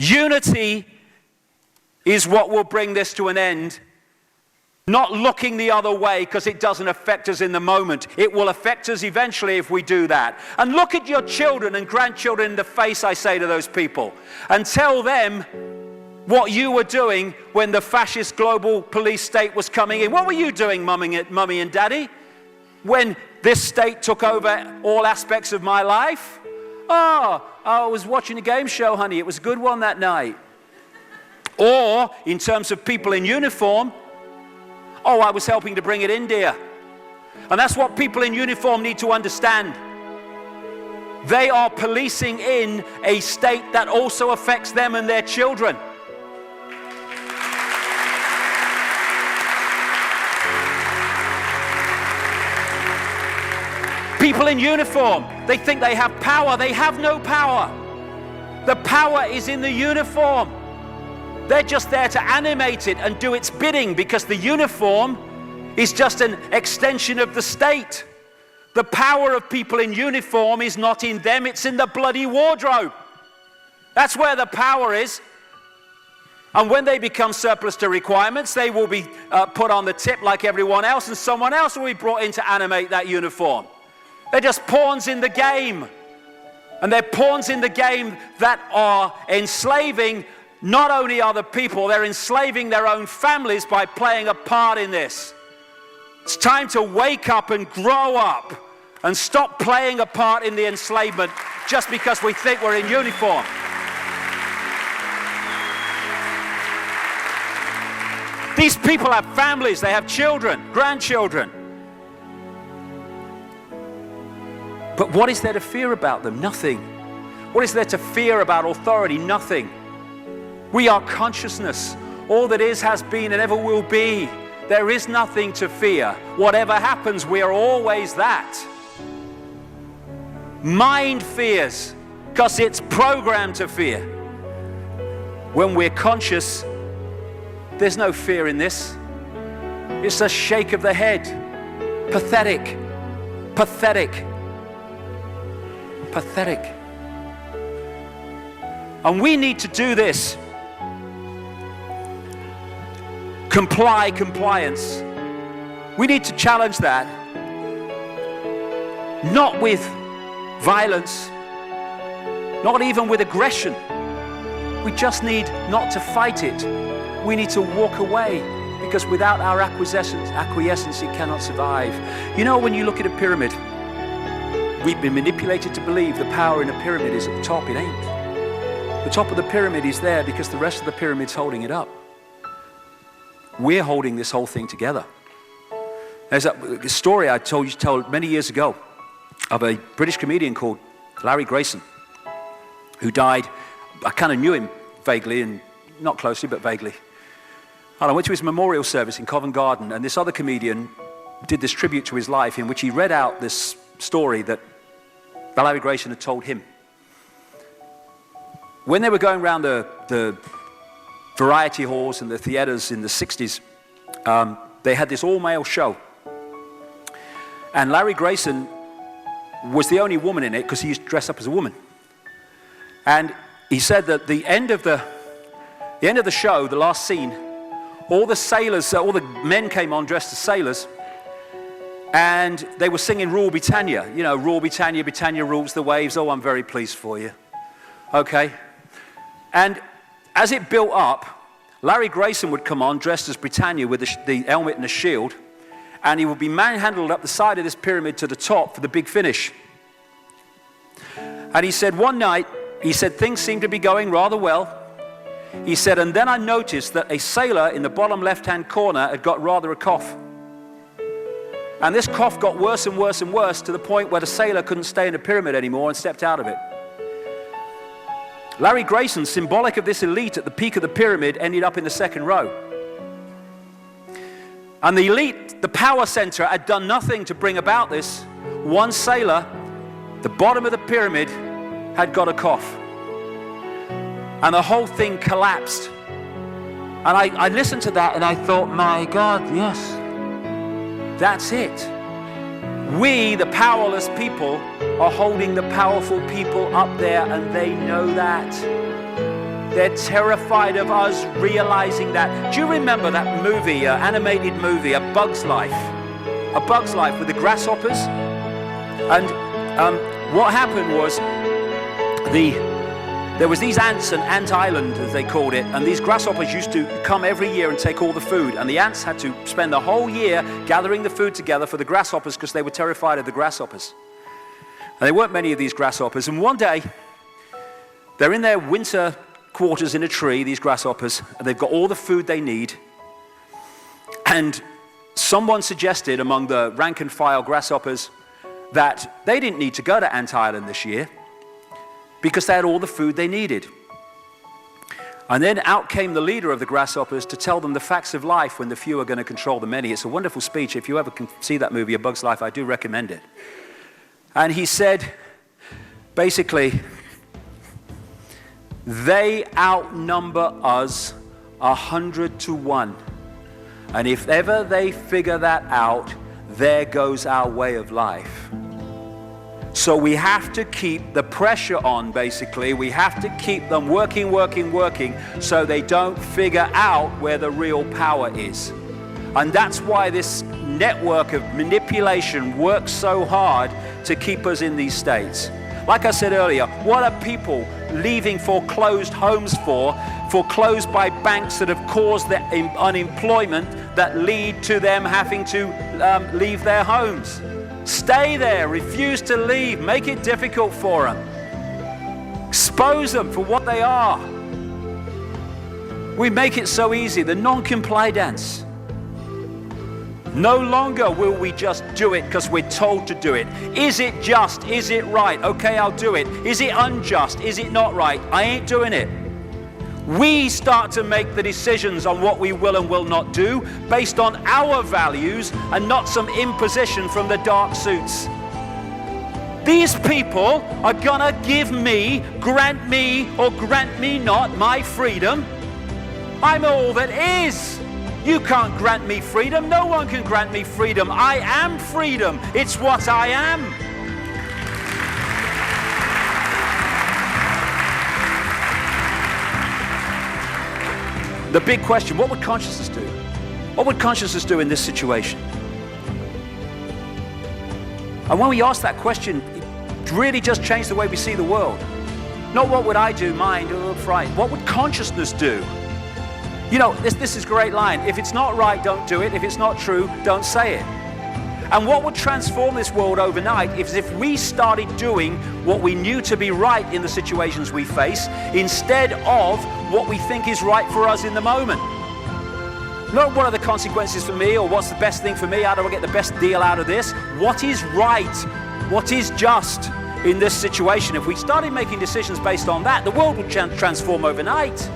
Unity is what will bring this to an end. Not looking the other way because it doesn't affect us in the moment. It will affect us eventually if we do that. And look at your children and grandchildren in the face, I say to those people, and tell them what you were doing when the fascist global police state was coming in. What were you doing, mummy and daddy, when this state took over all aspects of my life? Oh, I was watching a game show, honey. It was a good one that night. Or, in terms of people in uniform, oh, I was helping to bring it in, dear. And that's what people in uniform need to understand. They are policing in a state that also affects them and their children. People in uniform, they think they have power. They have no power. The power is in the uniform. They're just there to animate it and do its bidding, because the uniform is just an extension of the state. The power of people in uniform is not in them, it's in the bloody wardrobe. That's where the power is. And when they become surplus to requirements, they will be put on the tip like everyone else, and someone else will be brought in to animate that uniform. They're just pawns in the game. And they're pawns in the game that are enslaving not only other people, they're enslaving their own families by playing a part in this. It's time to wake up and grow up and stop playing a part in the enslavement just because we think we're in uniform. These people have families, they have children, grandchildren. But what is there to fear about them? Nothing. What is there to fear about authority? Nothing. We are consciousness. All that is, has been, and ever will be. There is nothing to fear. Whatever happens, we are always that. Mind fears because it's programmed to fear. When we're conscious, there's no fear in this. It's a shake of the head. Pathetic. Pathetic. Pathetic. And we need to do this. Compliance. We need to challenge that. Not with violence, not even with aggression. We just need not to fight it. We need to walk away, because without our acquiescence, it cannot survive. You know, when you look at a pyramid, we've been manipulated to believe the power in a pyramid is at the top. It ain't. The top of the pyramid is there because the rest of the pyramid's holding it up. We're holding this whole thing together. There's a story I told many years ago of a British comedian called Larry Grayson, who died. I kind of knew him vaguely, and not closely, but vaguely. And I went to his memorial service in Covent Garden, and this other comedian did this tribute to his life in which he read out this story that Larry Grayson had told him. When they were going around the variety halls and the theaters in the 60s, they had this all-male show. And Larry Grayson was the only woman in it because he used to dress up as a woman. And he said that the end of the show, the last scene, all the sailors, all the men came on dressed as sailors, and they were singing Rule Britannia. You know, Rule Britannia, Britannia rules the waves. Oh, I'm very pleased for you. Okay. And as it built up, Larry Grayson would come on dressed as Britannia with the helmet and the shield, and he would be manhandled up the side of this pyramid to the top for the big finish. And he said one night, he said things seemed to be going rather well. He said, and then I noticed that a sailor in the bottom left-hand corner had got rather a cough. And this cough got worse and worse and worse to the point where the sailor couldn't stay in the pyramid anymore and stepped out of it. Larry Grayson, symbolic of this elite at the peak of the pyramid, ended up in the second row. And the elite, the power center, had done nothing to bring about this. One sailor, the bottom of the pyramid, had got a cough. And the whole thing collapsed. And I listened to that and I thought, my God, yes, that's it. We, the powerless people, are holding the powerful people up there, and they know that. They're terrified of us realizing that. Do you remember that movie, animated movie, A Bug's Life? A Bug's Life with the grasshoppers? And what happened was there was these ants and Ant Island, as they called it, and these grasshoppers used to come every year and take all the food, and the ants had to spend the whole year gathering the food together for the grasshoppers because they were terrified of the grasshoppers. And there weren't many of these grasshoppers, and one day they're in their winter quarters in a tree, these grasshoppers, and they've got all the food they need, and someone suggested among the rank and file grasshoppers that they didn't need to go to Ant Island this year because they had all the food they needed. And then out came the leader of the grasshoppers to tell them the facts of life when the few are going to control the many. It's a wonderful speech. If you ever can see that movie, A Bug's Life, I do recommend it. And he said, basically, they outnumber us 100 to 1. And if ever they figure that out, there goes our way of life. So we have to keep the pressure on, basically. We have to keep them working, so they don't figure out where the real power is. And that's why this network of manipulation works so hard to keep us in these states. Like I said earlier, what are people leaving foreclosed homes for? Foreclosed by banks that have caused the unemployment that lead to them having to leave their homes. Stay there, refuse to leave, make it difficult for them. Expose them for what they are. We make it so easy, the non-compliance. No longer will we just do it because we're told to do it. Is it just? Is it right? Okay, I'll do it. Is it unjust? Is it not right? I ain't doing it. We start to make the decisions on what we will and will not do based on our values and not some imposition from the dark suits. These people are gonna give me, grant me, or grant me not my freedom. I'm all that is. You can't grant me freedom. No one can grant me freedom. I am freedom. It's what I am. The big question, what would consciousness do? What would consciousness do in this situation? And when we ask that question, it really just changed the way we see the world. Not what would I do, mind, or fright. What would consciousness do? You know, this is a great line. If it's not right, don't do it. If it's not true, don't say it. And what would transform this world overnight is if we started doing what we knew to be right in the situations we face instead of what we think is right for us in the moment. Not what are the consequences for me or what's the best thing for me, how do I get the best deal out of this? What is right? What is just in this situation? If we started making decisions based on that, the world would transform overnight.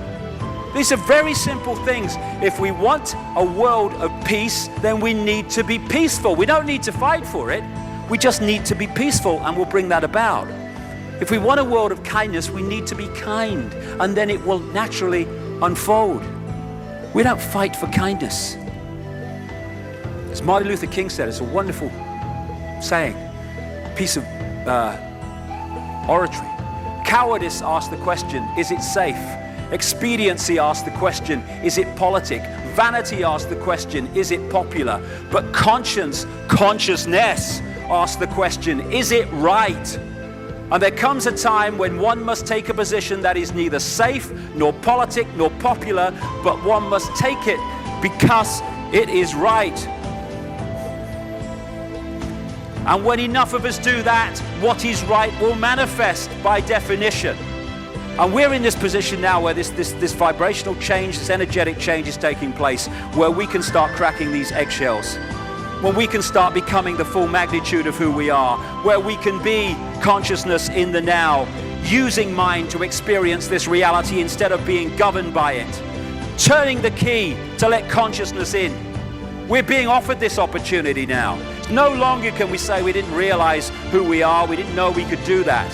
These are very simple things. If we want a world of peace, then we need to be peaceful. We don't need to fight for it. We just need to be peaceful, and we'll bring that about. If we want a world of kindness, we need to be kind, and then it will naturally unfold. We don't fight for kindness. As Martin Luther King said, it's a wonderful saying, piece of oratory. Cowardice asks the question, is it safe? Expediency asks the question, is it politic? Vanity asks the question, is it popular? But consciousness asks the question, is it right? And there comes a time when one must take a position that is neither safe, nor politic, nor popular, but one must take it because it is right. And when enough of us do that, what is right will manifest by definition. And we're in this position now where this vibrational change, this energetic change is taking place, where we can start cracking these eggshells, when we can start becoming the full magnitude of who we are, where we can be consciousness in the now, using mind to experience this reality instead of being governed by it, turning the key to let consciousness in. We're being offered this opportunity now. No longer can we say we didn't realize who we are, we didn't know we could do that.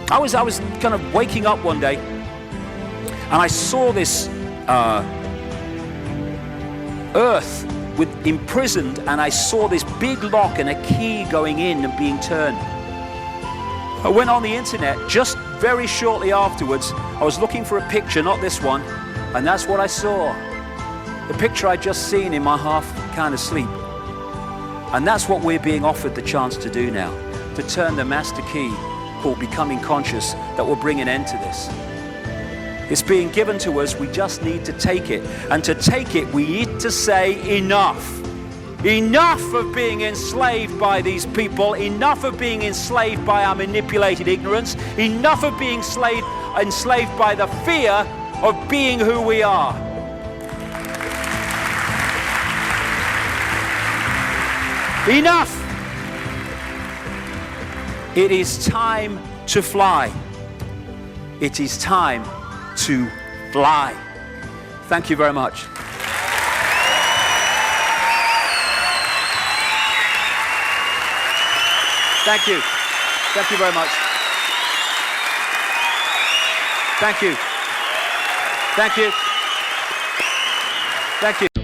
I was kind of waking up one day and I saw this earth imprisoned, and I saw this big lock and a key going in and being turned. I went on the internet just very shortly afterwards. I was looking for a picture, not this one, and that's what I saw. The picture I'd just seen in my half kind of sleep. And that's what we're being offered the chance to do now, to turn the master key called becoming conscious that will bring an end to this. It's being given to us, we just need to take it. And to take it, we need to say enough. Enough of being enslaved by these people, enough of being enslaved by our manipulated ignorance, enough of being enslaved by the fear of being who we are. Enough! It is time to fly. It is time to fly. Thank you very much. Thank you. Thank you very much. Thank you. Thank you. Thank you.